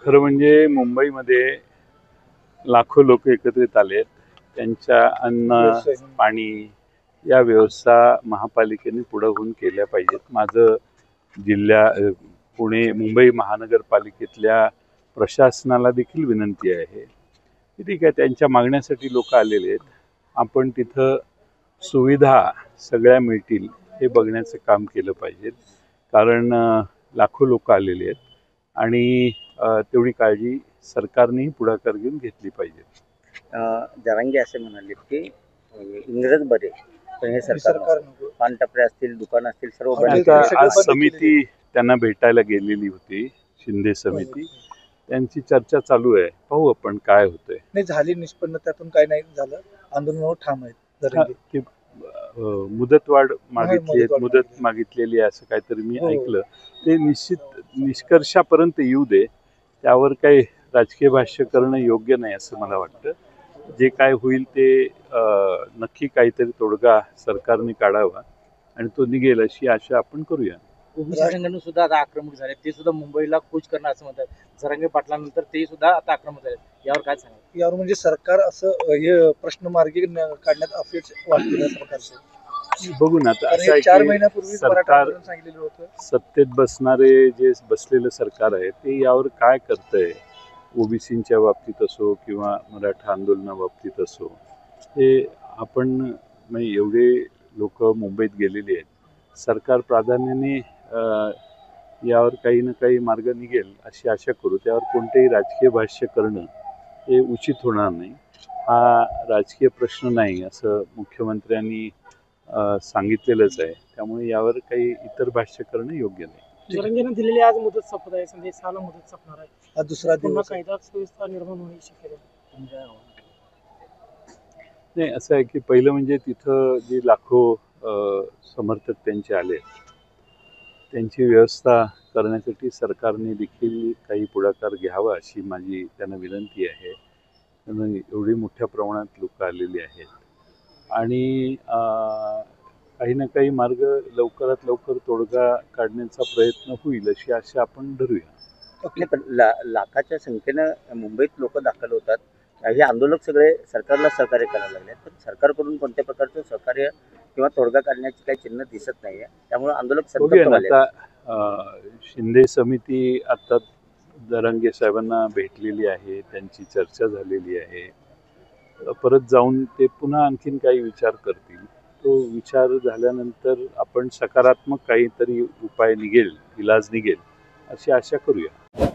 खरं म्हणजे मुंबईमध्ये लाखो लोक एकत्रित आलेत. त्यांच्या अन्न पाणी या व्यवस्था महापालिकेने पुढे होऊन केल्या पाहिजेत. माझं पुणे मुंबई महानगरपालिकेतल्या प्रशासनाला देखील विनंती आहे की ठीक आहे, त्यांच्या मागण्यासाठी लोक आलेले आहेत, आपण तिथं सुविधा सगळ्या मिळतील हे बघण्याचं काम केलं पाहिजे. कारण लाखो लोक आलेले आहेत आणि तेवढी काळजी सरकारनेही पुढाकार घेऊन घेतली पाहिजे. जरांगे असे म्हणाले की इंग्रज बरे पण हे सरकार पानटपरे असतील, दुकान असतील, सर्व आज समिती त्यांना भेटायला गेलेली होती, शिंदे समिती. त्यांची चर्चा चालू आहे, पाहू आपण काय होतंय. नाही झाली निष्पन्न, त्यातून काय नाही झालं, आंदोलनावर ठाम आहेत. मुदतवाढ मुदत मागितलेली आहे असं काहीतरी मी ऐकलं. ते निश्चित निष्कर्षापर्यंत येऊ दे, त्यावर काही राजकीय भाष्य करणं योग्य नाही असं मला वाटतं. जे काय होईल ते नक्की काहीतरी तोडगा सरकारने काढावा आणि तो निघेल अशी आशा आपण करूया. जरांगे सुद्धा आता आक्रमक झाले, ते सुद्धा मुंबईला कूच करणार असं म्हणतात. जरांगे पाटलांनंतर ते सुद्धा आता आक्रमक झाले, यावर काय सांगा? यावर म्हणजे सरकार असं हे प्रश्न मार्गी काढण्यात अपेक्ष वाटते सरकारचं. बघू ना, आता असं 4 महिन्यापूर्वी सरकार सांगितलेलं होतं, सत्तेत बसणारे जे बसलेलं सरकार आहे ते यावर काय करतंय, ओबीसींच्या बाबतीत असो किंवा मराठा आंदोलनाबाबतीत असो, हे आपण म्हणजे एवढे लोक मुंबईत गेलेले आहेत. सरकार प्राधान्याने यावर काही ना काही मार्ग निघेल अशी आशा करू. त्यावर कोणतेही राजकीय भाष्य करणं हे उचित होणार नाही. हा राजकीय प्रश्न नाही असं मुख्यमंत्र्यांनी सांगितलेलंच आहे, त्यामुळे यावर काही इतर भाष्य करणं योग्य नाही. जरांगेनं दिलेली आज मुदत संपत आहे, संधी 6 ला मुदत संपणार आहे. हा दुसरा दिवस कायदा सुव्यवस्था निर्माण होण्याची शक्यता नाही. असं आहे की पहिलं म्हणजे तिथं जे लाखो समर्थक त्यांचे आले, त्यांची व्यवस्था करण्यासाठी सरकारने देखील काही पुढाकार घ्यावा अशी माझी त्यांना विनंती आहे. एवढी मोठ्या प्रमाणात लोक आलेली आहेत आणि काही ना काही मार्ग लवकरात लवकर तोडगा काढण्याचा प्रयत्न होईल अशी आशा आपण धरूया. पण लाखाच्या संख्येनं मुंबईत लोक दाखल होतात, हे आंदोलक सगळे सरकारला सहकार्य करायला लागले, पण सरकारकडून कोणत्या प्रकारचं सहकार्य किंवा तोडगा काढण्याची काही चिन्ह दिसत नाहीये. त्यामुळे आंदोलक संतप्त झाले. आता शिंदे समिती आता जरांगे साहेबांना भेटलेली आहे, त्यांची चर्चा झालेली आहे. परत जाऊन ते पुन्हा आणखीन काही विचार करतील. तो विचार झाल्यानंतर आपण सकारात्मक काहीतरी उपाय निघेल, इलाज निघेल अशी आशा करूया.